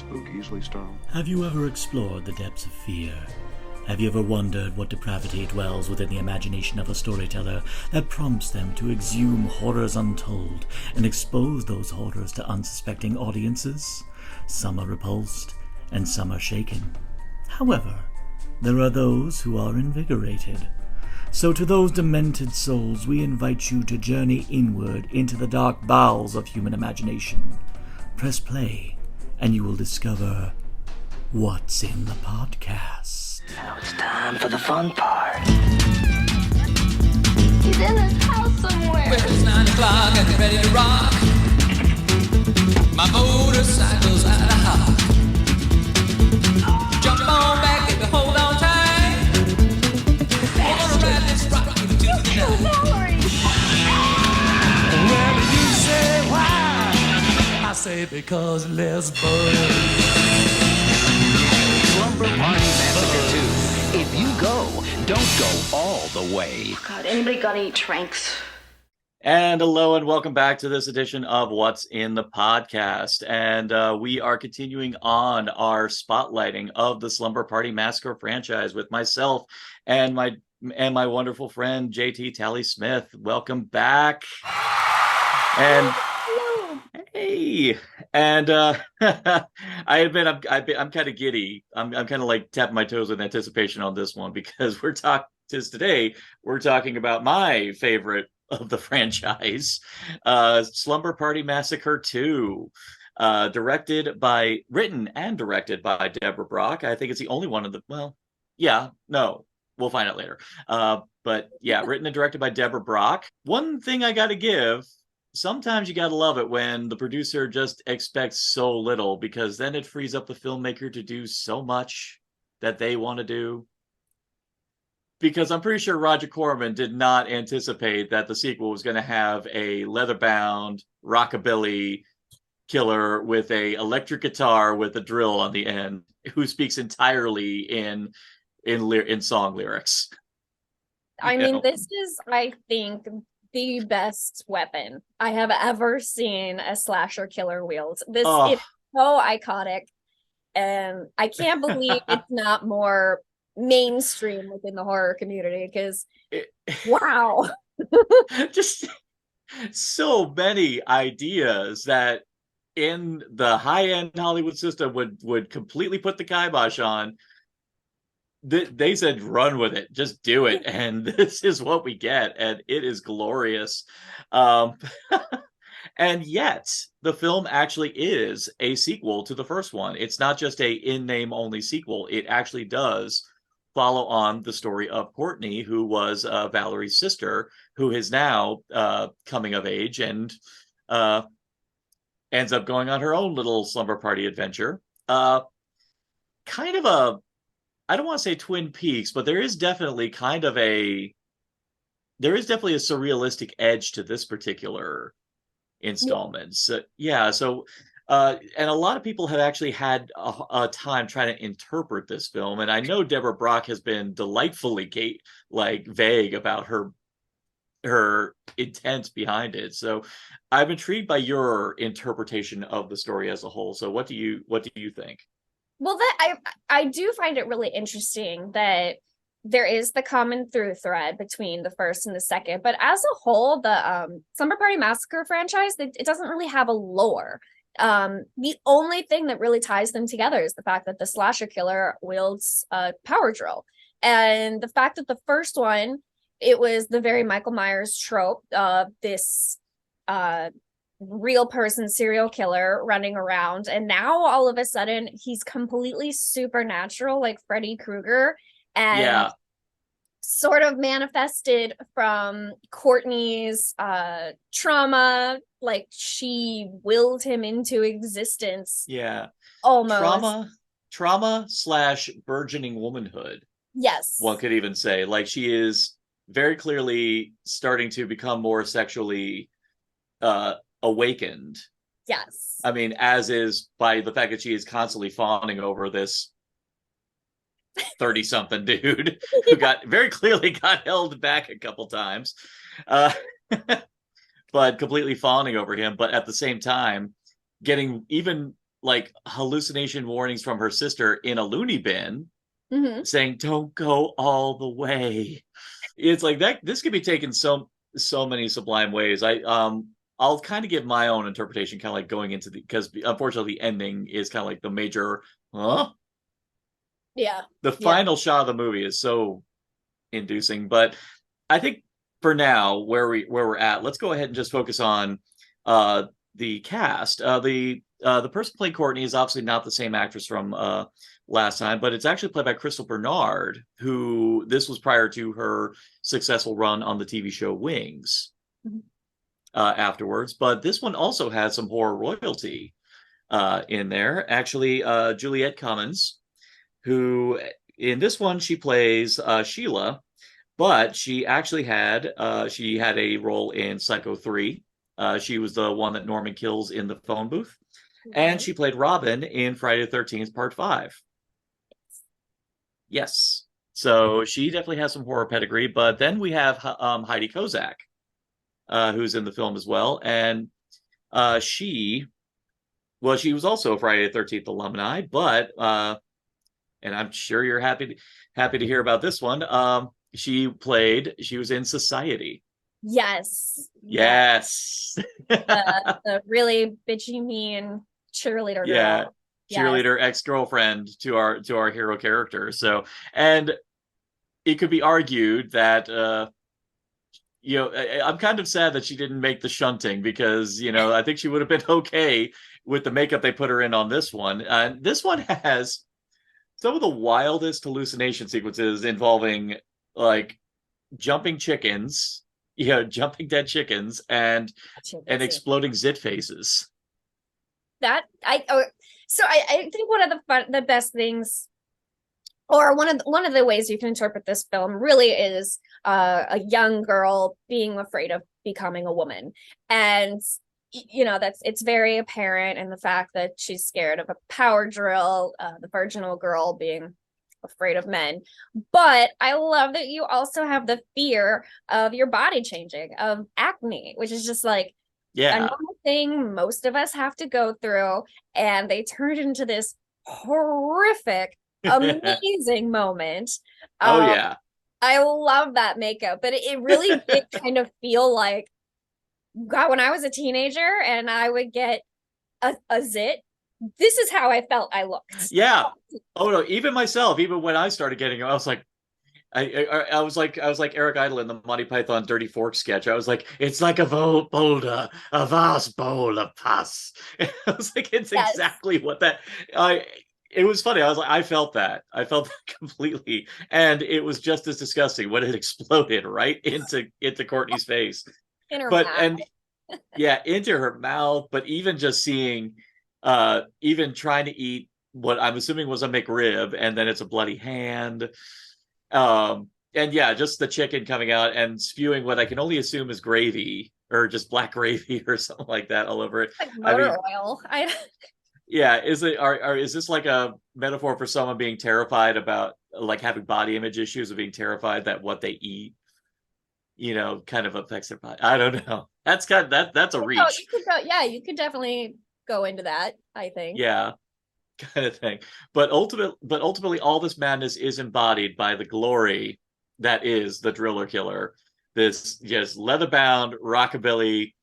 spook easily startled. Have you ever explored the depths of fear? Have you ever wondered what depravity dwells within the imagination of a storyteller that prompts them to exhume horrors untold and expose those horrors to unsuspecting audiences? Some are repulsed, and some are shaken. However, there are those who are invigorated. So to those demented souls, we invite you to journey inward into the dark bowels of human imagination. Press play, and you will discover what's in the podcast. Now it's time for the fun part. He's in this house somewhere. Well, it's 9 o'clock and get ready to rock. My motorcycle's out of hock. Jump on back, baby, hold on tight. We're gonna ride this rock to the night. Valerie! Well, you say why? I say because let's burn. Slumber Party Massacre 2. If you go, don't go all the way. God, anybody got any tranks? And hello and welcome back to this edition of What's in the Podcast. And we are continuing on our spotlighting of the Slumber Party Massacre franchise with myself and my wonderful friend JT Tally Smith. Welcome back. And hey, and I admit I'm kind of giddy. I'm kind of like tapping my toes with anticipation on this one because we're talking about my favorite of the franchise, Slumber Party Massacre 2, written and directed by Deborah Brock. I think it's the only one of the, we'll find out later. But yeah, written and directed by Deborah Brock. One thing I got to give, sometimes you got to love it when the producer just expects so little, because then it frees up the filmmaker to do so much that they want to do. Because I'm pretty sure Roger Corman did not anticipate that the sequel was going to have a leather-bound rockabilly killer with a electric guitar with a drill on the end, who speaks entirely in song lyrics. I mean, this is, I think, the best weapon I have ever seen a slasher killer wield. This is so iconic, and I can't believe it's not more mainstream within the horror community, because wow. Just so many ideas that in the high-end Hollywood system would completely put the kibosh on. They said run with it, just do it, and this is what we get, and it is glorious. And yet the film actually is a sequel to the first one. It's not just a in-name only sequel. It actually does follow on the story of Courtney, who was Valerie's sister, who is now coming of age and ends up going on her own little slumber party adventure. Kind of a, I don't want to say Twin Peaks, but there is definitely a surrealistic edge to this particular installment. And a lot of people have actually had a time trying to interpret this film. And I know Deborah Brock has been delightfully vague about her intent behind it. So I'm intrigued by your interpretation of the story as a whole. So what do you think? Well, I do find it really interesting that there is the common through thread between the first and the second, but as a whole, the Slumber Party Massacre franchise, it doesn't really have a lore. The only thing that really ties them together is the fact that the slasher killer wields a power drill, and the fact that the first one, it was the very Michael Myers trope of this real person serial killer running around, and now all of a sudden he's completely supernatural, like Freddy Krueger, and sort of manifested from Courtney's trauma, like she willed him into existence. Almost trauma / burgeoning womanhood, yes, one could even say. Like, she is very clearly starting to become more sexually awakened. Yes. I mean, as is by the fact that she is constantly fawning over this 30-something dude who very clearly got held back a couple times, but completely fawning over him. But at the same time, getting even like hallucination warnings from her sister in a loony bin, Mhm. saying, "Don't go all the way." It's like that. This could be taken so many sublime ways. I'll kind of give my own interpretation, kind of like going into because unfortunately the ending is kind of like the major, huh? Yeah. The Yeah. final shot of the movie is so inducing, but I think for now where we're at, let's go ahead and just focus on the cast. The person playing Courtney is obviously not the same actress from last time, but it's actually played by Crystal Bernard, who this was prior to her successful run on the TV show Wings. Mhm. Afterwards, but this one also has some horror royalty in there. Actually, Juliette Cummins, who in this one she plays Sheila, but she actually had a role in Psycho 3. She was the one that Norman kills in the phone booth, and she played Robin in Friday the 13th Part 5. Yes. So she definitely has some horror pedigree, but then we have Heidi Kozak, who's in the film as well, and she was also a Friday the 13th alumni, but and I'm sure you're happy to hear about this one. She was in Society. Yes. Yes. The really bitchy, mean cheerleader Yeah. girl. Cheerleader ex-girlfriend to our hero character. So, and it could be argued that I'm kind of sad that she didn't make the shunting, because I think she would have been okay with the makeup they put her in on this one. This one has some of the wildest hallucination sequences involving like jumping chickens, jumping dead chickens, and exploding zit faces. So I think one of the best things, or one of the ways you can interpret this film really is a young girl being afraid of becoming a woman, and it's very apparent in the fact that she's scared of a power drill, the virginal girl being afraid of men. But I love that you also have the fear of your body changing, of acne, which is just like a normal thing most of us have to go through, and they turned into this horrific, amazing moment. Oh yeah. I love that makeup, but it really did kind of feel like, God, when I was a teenager and I would get a zit, this is how I felt I looked. Yeah. Oh no, even myself, even when I started getting it, I was like, I was like Eric Idle in the Monty Python Dirty Fork sketch. I was like, it's like a boulder, a vast bowl of pus. I was like, it's exactly what that. It was funny. I was like, I felt that completely, and it was just as disgusting when it exploded right into Courtney's face. In her mouth. Into her mouth. But even just seeing, even trying to eat what I'm assuming was a McRib, and then it's a bloody hand. And just the chicken coming out and spewing what I can only assume is gravy, or just black gravy or something like that all over it. Like motor oil. Is this like a metaphor for someone being terrified about like having body image issues, of being terrified that what they eat, kind of affects their body? I don't know. That's a reach. You could definitely go into that, I think. Yeah. Kind of thing. But ultimately all this madness is embodied by the glory that is the Driller Killer. This just leather-bound rockabilly.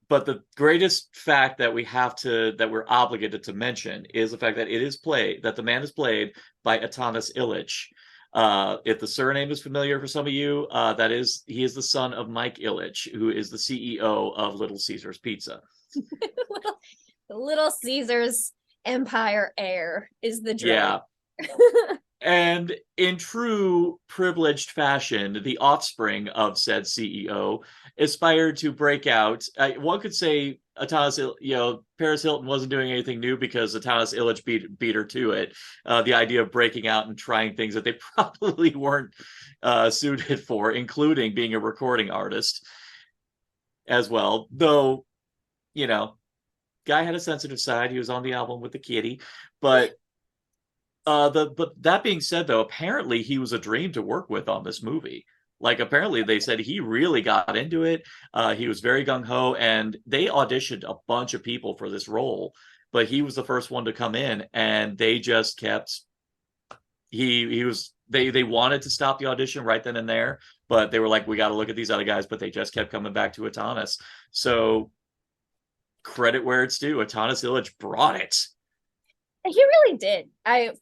But the greatest fact that we're obligated to mention is the fact that the man is played by Atanas Illich. If the surname is familiar for some of you, he is the son of Mike Illich, who is the CEO of Little Caesars Pizza. Little Caesars Empire Air is the dream. Yeah. And in true privileged fashion, the offspring of said CEO aspired to break out. One could say Paris Hilton wasn't doing anything new, because Atanas Illich beat her to it. The idea of breaking out and trying things that they probably weren't suited for, including being a recording artist as well. Though, guy had a sensitive side. He was on the album with the kitty, but that being said, though, apparently he was a dream to work with on this movie. Like, apparently they said he really got into it. He was very gung-ho, and they auditioned a bunch of people for this role. but he was the first one to come in, and they just kept. He was. They wanted to stop the audition right then and there, but they were like, we got to look at these other guys, but they just kept coming back to Atanas. So credit where it's due. Atanas Illich brought it. He really did. You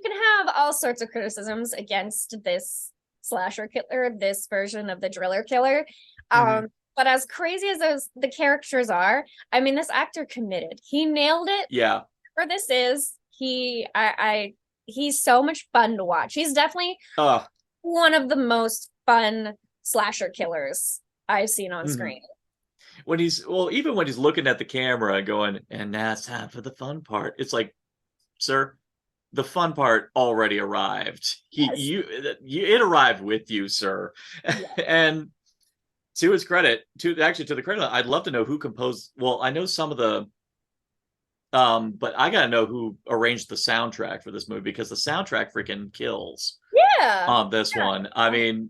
can have all sorts of criticisms against this slasher killer, this version of the driller killer. But as crazy as the characters are, I mean, this actor committed. He nailed it. Yeah. For this is he's so much fun to watch. He's definitely one of the most fun slasher killers I've seen on screen. When even when he's looking at the camera and going, and now it's time for the fun part. It's like, sir, the fun part already arrived. It arrived with you, sir. Yes. And to his credit, to the credit, I'd love to know who composed. Well, I know some of the. But I gotta know who arranged the soundtrack for this movie, because the soundtrack freaking kills. Yeah. On this one, I mean.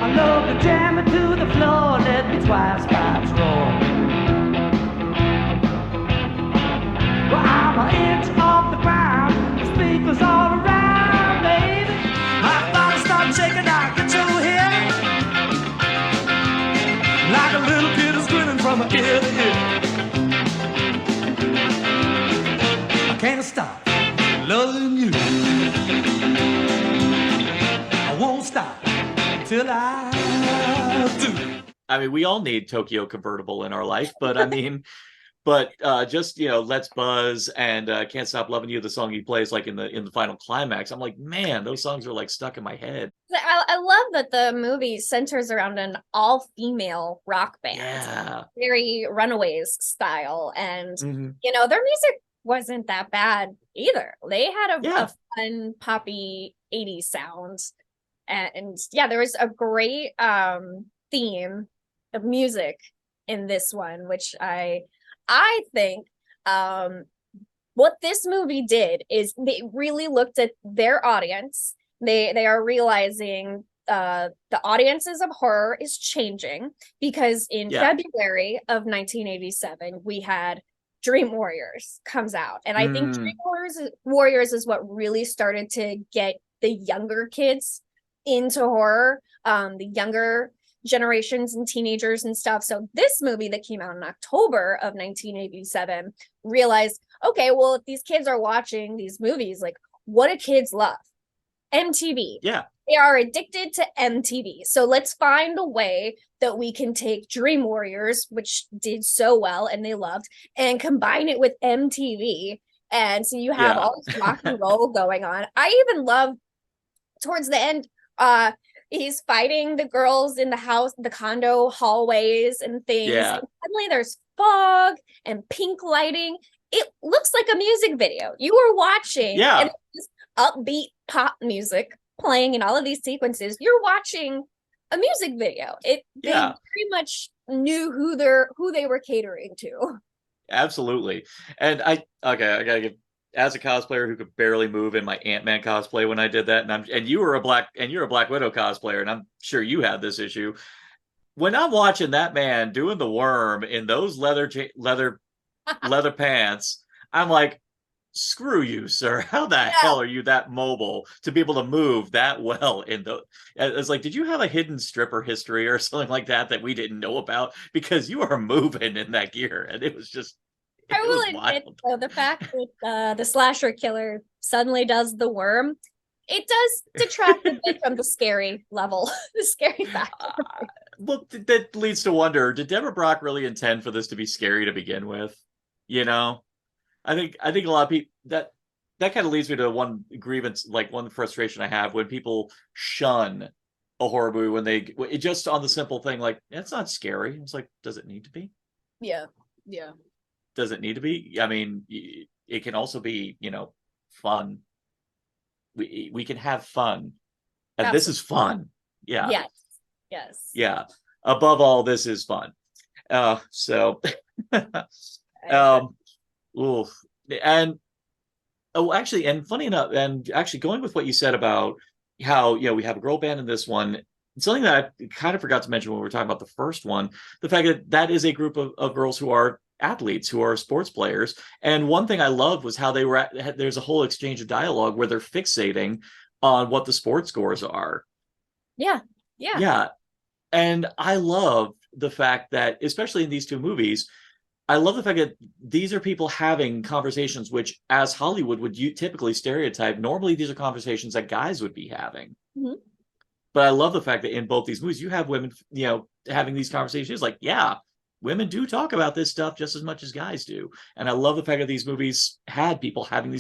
I love to jam it to the floor, let me twice pipes roar. Well, I'm an inch off the ground, the speakers all around, baby. My body starts shaking, I get so here. Like a little kid is grinning from ear to ear. I can't stop loving you. I won't stop till I do. I mean, we all need Tokyo Convertible in our life, but I mean, just Let's Buzz and Can't Stop Loving You, the song he plays like in the final climax. I'm like, man, those songs are like stuck in my head. I love that the movie centers around an all-female rock band. Yeah. Very Runaways style, and their music wasn't that bad either. They had a fun poppy 80s sound. And there was a great theme of music in this one, which I think what this movie did is they really looked at their audience. They are realizing the audiences of horror is changing, because in February of 1987 we had Dream Warriors comes out, and I think Dream Warriors is what really started to get the younger kids into horror, the younger generations and teenagers and stuff. So this movie that came out in October of 1987 realized, okay, well, if these kids are watching these movies, like, what do kids love? MTV. Yeah. They are addicted to MTV. So let's find a way that we can take Dream Warriors, which did so well and they loved, and combine it with MTV. And so you have all this rock and roll going on. I even love towards the end, he's fighting the girls in the house, the condo hallways and things. Yeah. And suddenly there's fog and pink lighting. It looks like a music video. You were watching and it's upbeat pop music playing in all of these sequences. You're watching a music video. They pretty much knew who they were catering to. Absolutely. And I gotta give, as a cosplayer who could barely move in my Ant-Man cosplay when I did that, and you're a Black Widow cosplayer, and I'm sure you had this issue. When I'm watching that man doing the worm in those leather pants, I'm like, screw you, sir. How the hell are you that mobile to be able to move that well in the? It's like, did you have a hidden stripper history or something like that we didn't know about? Because you are moving in that gear, and it was just. I will admit, though, the fact that the slasher killer suddenly does the worm, it does detract a bit from the scary level, the scary factor. Well, that leads to wonder: did Deborah Brock really intend for this to be scary to begin with? I think a lot of people that kind of leads me to one grievance, like one frustration I have when people shun a horror movie when just on the simple thing like, it's not scary. It's like, does it need to be? Yeah. Does it need to be? I mean, it can also be, fun. We can have fun, and Absolutely. This is fun. Yeah. Yes. Yeah. Above all, this is fun. So Oof. And actually, and funny enough, and actually going with what you said about how, we have a girl band in this one, something that I kind of forgot to mention when we were talking about the first one, the fact that that is a group of girls who are athletes, who are sports players. And one thing I loved was how there's a whole exchange of dialogue where they're fixating on what the sports scores are. Yeah. Yeah. And I love the fact that, especially in these two movies, I love the fact that these are people having conversations which, as Hollywood would typically stereotype, normally these are conversations that guys would be having. Mm-hmm. But I love the fact that in both these movies, you have women, having these conversations. Like, yeah, women do talk about this stuff just as much as guys do. And I love the fact that these movies had people having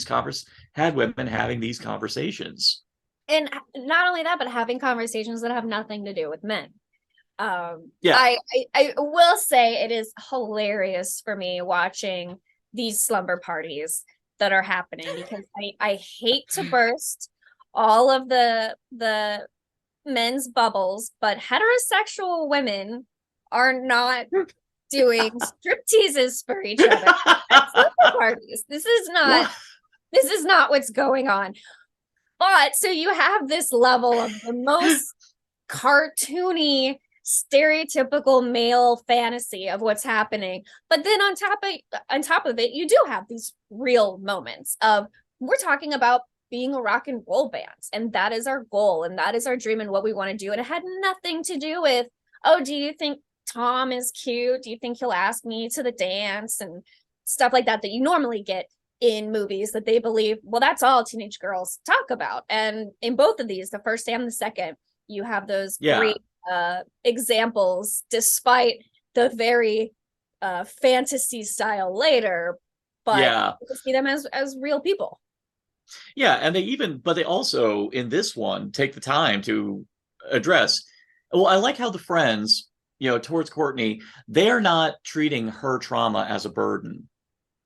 had women having these conversations. And not only that, but having conversations that have nothing to do with men. Yeah. I will say it is hilarious for me watching these slumber parties that are happening, because I hate to burst all of the men's bubbles, but heterosexual women are not doing stripteases for each other at slumber parties. This is not what's going on. But so you have this level of the most cartoony, stereotypical male fantasy of what's happening, but then on top of it, you do have these real moments of, we're talking about being a rock and roll band, and that is our goal, and that is our dream, and what we want to do. And it had nothing to do with, oh, do you think Tom is cute? Do you think he'll ask me to the dance and stuff like that you normally get in movies that they believe, well, that's all teenage girls talk about. And in both of these, the first and the second, you have those great examples, despite the very fantasy style later, but you see them as real people. Yeah, and they also in this one take the time to address. Well, I like how the friends, towards Courtney, they are not treating her trauma as a burden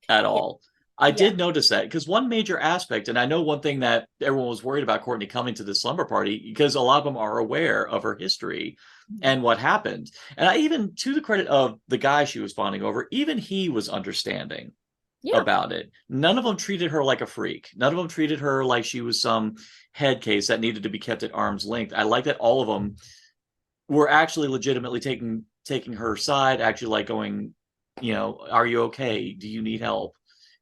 at all. I did notice that, because one major aspect, and I know one thing that everyone was worried about Courtney coming to the slumber party, because a lot of them are aware of her history and what happened. And I even, to the credit of the guy she was bonding over, even he was understanding about it. None of them treated her like a freak. None of them treated her like she was some head case that needed to be kept at arm's length. I like that all of them were actually legitimately taking her side, actually like going, are you okay? Do you need help?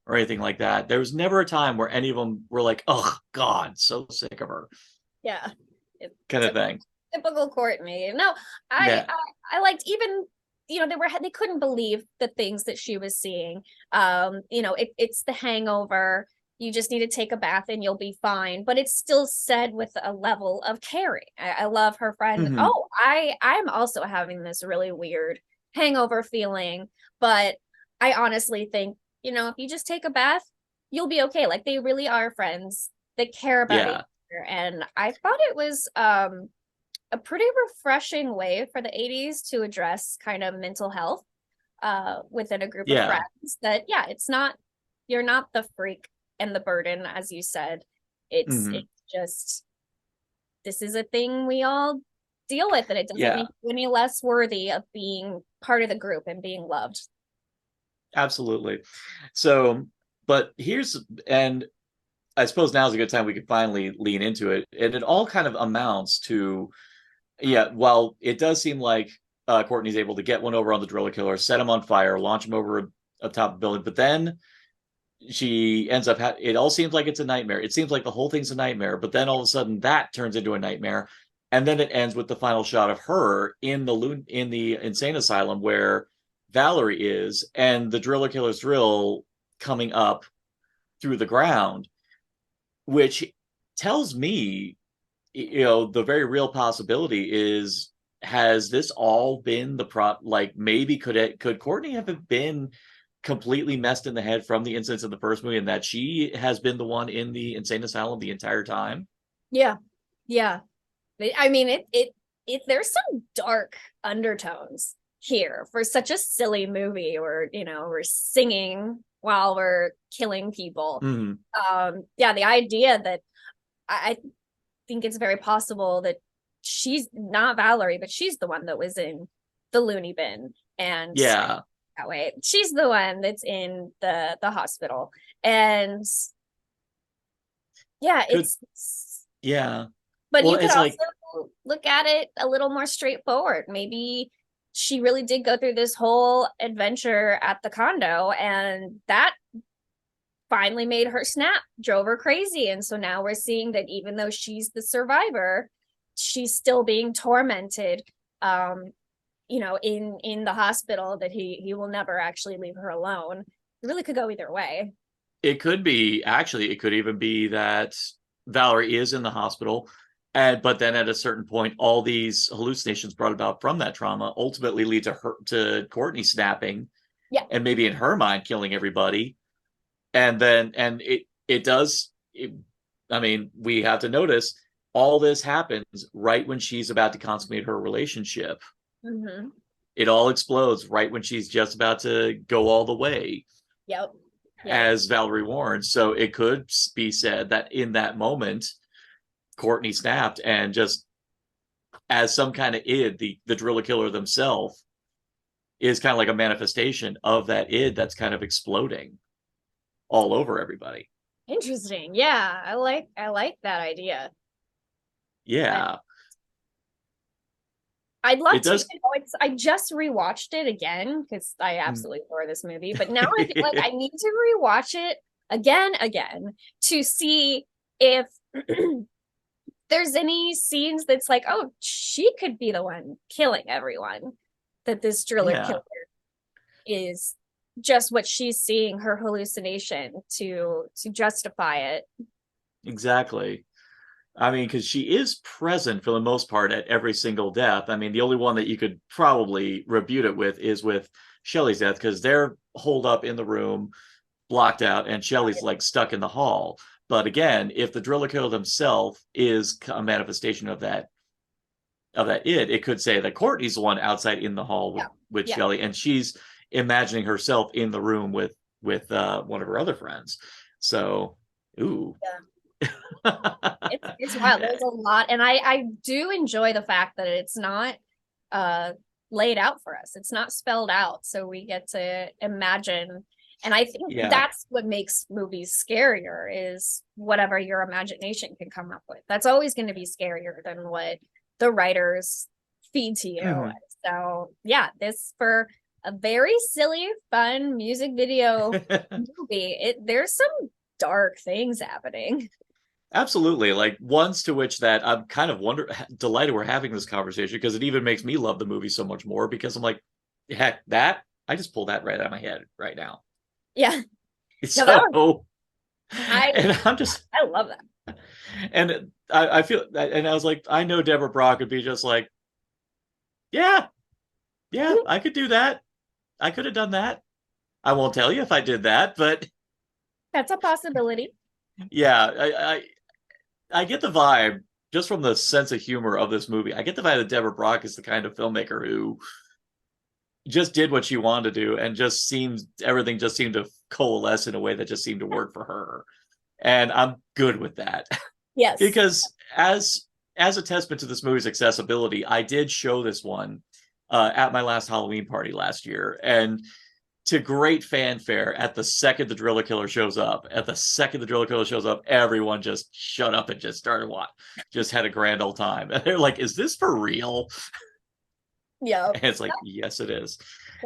Or anything like that. There was never a time where any of them were like, oh God, so sick of her. Yeah. Kind of thing. Typical Courtney. No, I liked, even, they couldn't believe the things that she was seeing. It's the hangover. You just need to take a bath and you'll be fine. But it's still said with a level of caring. I love her friend. Mm-hmm. Oh, I'm also having this really weird hangover feeling. But I honestly think, if you just take a bath, you'll be okay. Like, they really are friends. They care about each other. And I thought it was a pretty refreshing way for the 80s to address kind of mental health within a group of friends. That, it's not, you're not the freak and the burden, as you said. It's just, this is a thing we all deal with, and it doesn't make you any less worthy of being part of the group and being loved. Absolutely. So, but and I suppose now is a good time we could finally lean into it. And it all kind of amounts to, while it does seem like Courtney's able to get one over on the driller killer, set him on fire, launch him over a top building, but then she ends up, it all seems like it's a nightmare. It seems like the whole thing's a nightmare, but then all of a sudden that turns into a nightmare. And then it ends with the final shot of her in the insane asylum where Valerie is, and the driller killer's drill coming up through the ground, which tells me, the very real possibility is, has this all been the prop? Like, maybe could Courtney have been completely messed in the head from the incidents in the first movie, and that she has been the one in the insane asylum the entire time? Yeah. I mean, it there's some dark undertones here for such a silly movie where, we're singing while we're killing people. Mm-hmm. The idea that I think it's very possible that she's not Valerie, but she's the one that was in the loony bin. And that way. She's the one that's in the hospital. And yeah, it's Yeah. but Well, you could it's also like, look at it a little more straightforward. Maybe she really did go through this whole adventure at the condo, and that finally made her snap, drove her crazy. And so now we're seeing that even though she's the survivor, she's still being tormented, in the hospital, that he will never actually leave her alone. It really could go either way. it could be, actually, it could even be that Valerie is in the hospital. But then at a certain point, all these hallucinations brought about from that trauma ultimately lead to Courtney snapping. Yeah. And maybe in her mind killing everybody. And it does. I mean, we have to notice all this happens right when she's about to consummate her relationship. Mm-hmm. It all explodes right when she's just about to go all the way. Yep. As Valerie warns. So it could be said that in that moment, Courtney snapped, and just as some kind of id, the driller killer themselves is kind of like a manifestation of that id that's kind of exploding all over everybody. Interesting. Yeah, I like that idea. Yeah. I'd love It to. does. I just rewatched it again because I absolutely adore this movie. But now I feel like I need to rewatch it again to see if there's any scenes that's like, oh, she could be the one killing everyone. That this driller killer is just what she's seeing, her hallucination to justify it. Exactly. I mean, because she is present for the most part at every single death. I mean, the only one that you could probably rebuke it with is with Shelley's death, because they're holed up in the room, blocked out, and Shelley's like stuck in the hall. But again, if the driller killer himself is a manifestation of that it could say that Courtney's the one outside in the hall with Shelley, and she's imagining herself in the room with one of her other friends. So, ooh. Yeah. It's wild. There's a lot, and I do enjoy the fact that it's not laid out for us. It's not spelled out, so we get to imagine. And I think that's what makes movies scarier, is whatever your imagination can come up with. That's always going to be scarier than what the writers feed to you. Mm-hmm. So yeah, this, for a very silly, fun music video movie, there's some dark things happening. Absolutely. Like, ones to which that I'm kind of delighted we're having this conversation, because it even makes me love the movie so much more, because I'm like, heck, I just pulled that right out of my head right now. Yeah. So, I love that. And I feel that, and I was like, I know Deborah Brock would be just like, yeah, I could do that. I could have done that. I won't tell you if I did that, but that's a possibility. Yeah, I get the vibe just from the sense of humor of this movie. I get the vibe that Deborah Brock is the kind of filmmaker who just did what she wanted to do, and everything just seemed to coalesce in a way that just seemed to work for her. And I'm good with that. Yes. Because as a testament to this movie's accessibility, I did show this one at my last Halloween party last year, and to great fanfare, at the second the driller killer shows up, everyone just shut up and just started just had a grand old time. And they're like, is this for real? Yeah. And it's like, yes, it is.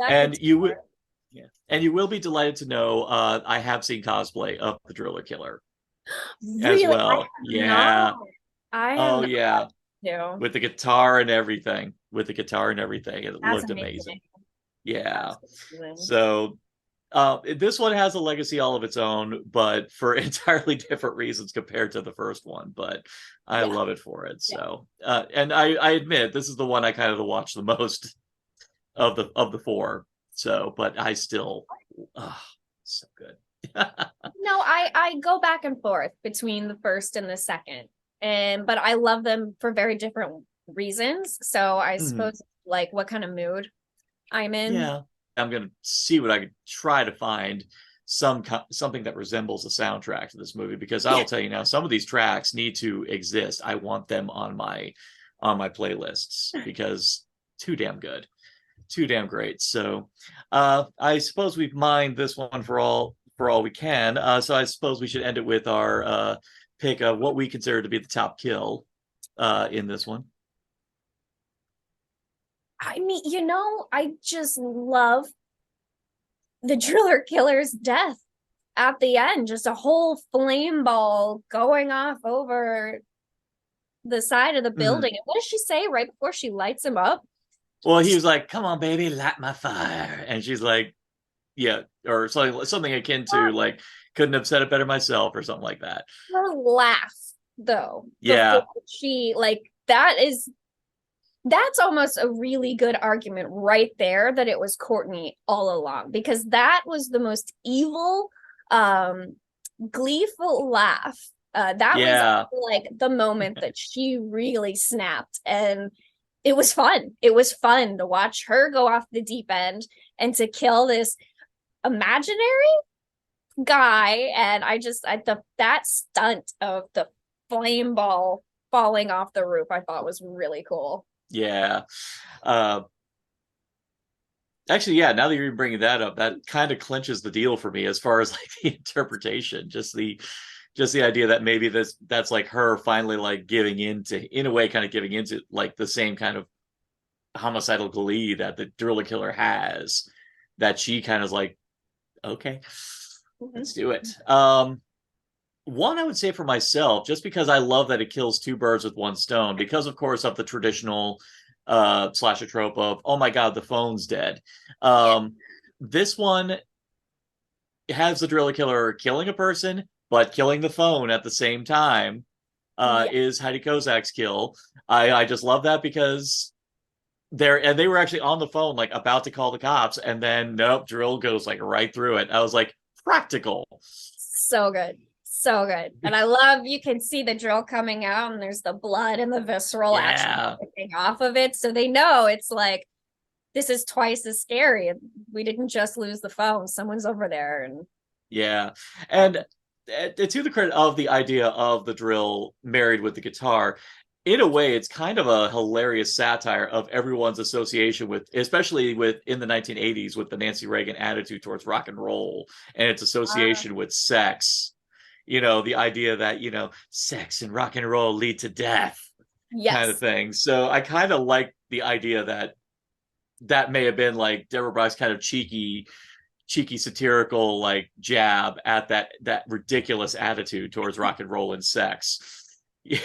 And you will be delighted to know I have seen cosplay of the driller killer really? As well. Yeah. Yeah. With the guitar and everything. It looked amazing. Yeah. So this one has a legacy all of its own, but for entirely different reasons compared to the first one. But I love it for it. So and I admit this is the one I kind of watch the most of the four. So, but I still so good. No, I go back and forth between the first and the second. But I love them for very different reasons. So I suppose like what kind of mood I'm in. Yeah, I'm gonna see what I could try to find something that resembles a soundtrack to this movie, because I'll tell you now, some of these tracks need to exist. I want them on my playlists, because too damn good. too damn great. So I suppose we've mined this one for all we can. So I suppose we should end it with our pick of what we consider to be the top kill in this one. I mean, I just love the driller killer's death at the end. Just a whole flame ball going off over the side of the building. And what does she say right before she lights him up? Well, he was like, "Come on, baby, light my fire," and she's like, "Yeah," or something akin to like, "Couldn't have said it better myself," or something like that. Her laugh, though. Yeah, she that's almost a really good argument right there that it was Courtney all along, because that was the most evil, gleeful laugh. That was like the moment that she really snapped, and it was fun. It was fun to watch her go off the deep end and to kill this imaginary guy. And that stunt of the flame ball falling off the roof, I thought was really cool. Yeah. Actually, yeah, now that you're bringing that up, that kind of clinches the deal for me as far as like the interpretation, just the idea that maybe that's like her finally like giving into, in a way, kind of giving into like the same kind of homicidal glee that the driller killer has, that she kind of like, okay, let's do it. One, I would say for myself, just because I love that it kills two birds with one stone, because of course of the traditional slasher trope of, oh my god, the phone's dead. This one has the driller killer killing a person but killing the phone at the same time. Is Heidi Kozak's kill. I just love that, because they were actually on the phone, like about to call the cops, and then nope, drill goes like right through it. I was like, practical. So good. So good. And I love, you can see the drill coming out and there's the blood and the visceral action coming off of it. So they know it's like, this is twice as scary. We didn't just lose the phone. Someone's over there. And and to the credit of the idea of the drill married with the guitar, in a way, it's kind of a hilarious satire of everyone's association with, especially with in the 1980s, with the Nancy Reagan attitude towards rock and roll and its association with sex. The idea that, sex and rock and roll lead to death, kind of thing. So I kind of like the idea that may have been like Deborah Brock's kind of cheeky satirical like jab at that ridiculous attitude towards rock and roll and sex.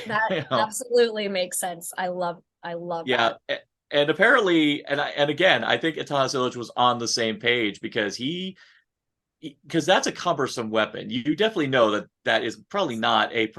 That absolutely makes sense. I love that. And apparently, and again, I think Atanas Illich was on the same page, because that's a cumbersome weapon. You definitely know that is probably not it's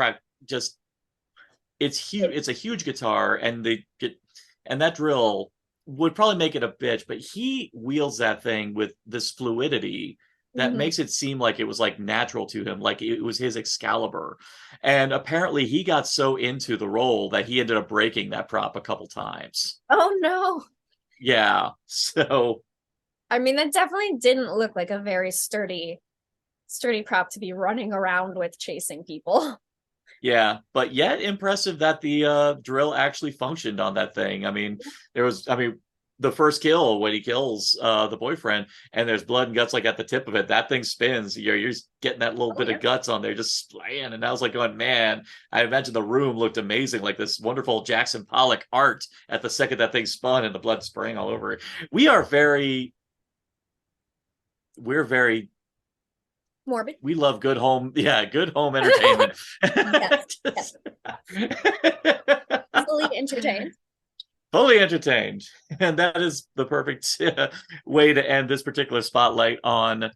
huge. It's a huge guitar, and that drill would probably make it a bitch, but he wields that thing with this fluidity that makes it seem like it was like natural to him, like it was his Excalibur. And apparently he got so into the role that he ended up breaking that prop a couple times. Oh no. Yeah. So I mean, that definitely didn't look like a very sturdy prop to be running around with chasing people. Yeah, but yet impressive that the drill actually functioned on that thing. I mean, the first kill when he kills the boyfriend, and there's blood and guts like at the tip of it, that thing spins. You're just getting that little bit of guts on there, just splaying. And I was like going, man, I imagine the room looked amazing, like this wonderful Jackson Pollock art at the second that thing spun and the blood spraying all over it. We're very morbid. We love good home entertainment. Yes. Fully entertained. And that is the perfect way to end this particular spotlight on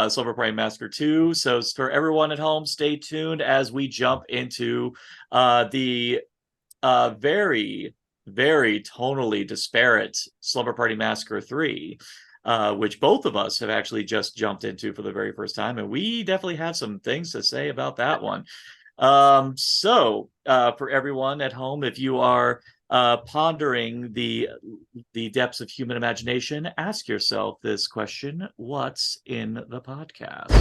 Slumber Party Massacre 2. So for everyone at home, stay tuned as we jump into the very, very tonally disparate Slumber Party Massacre 3. Which both of us have actually just jumped into for the very first time, and we definitely have some things to say about that one. So for everyone at home, if you are pondering the depths of human imagination, ask yourself this question: what's in the podcast?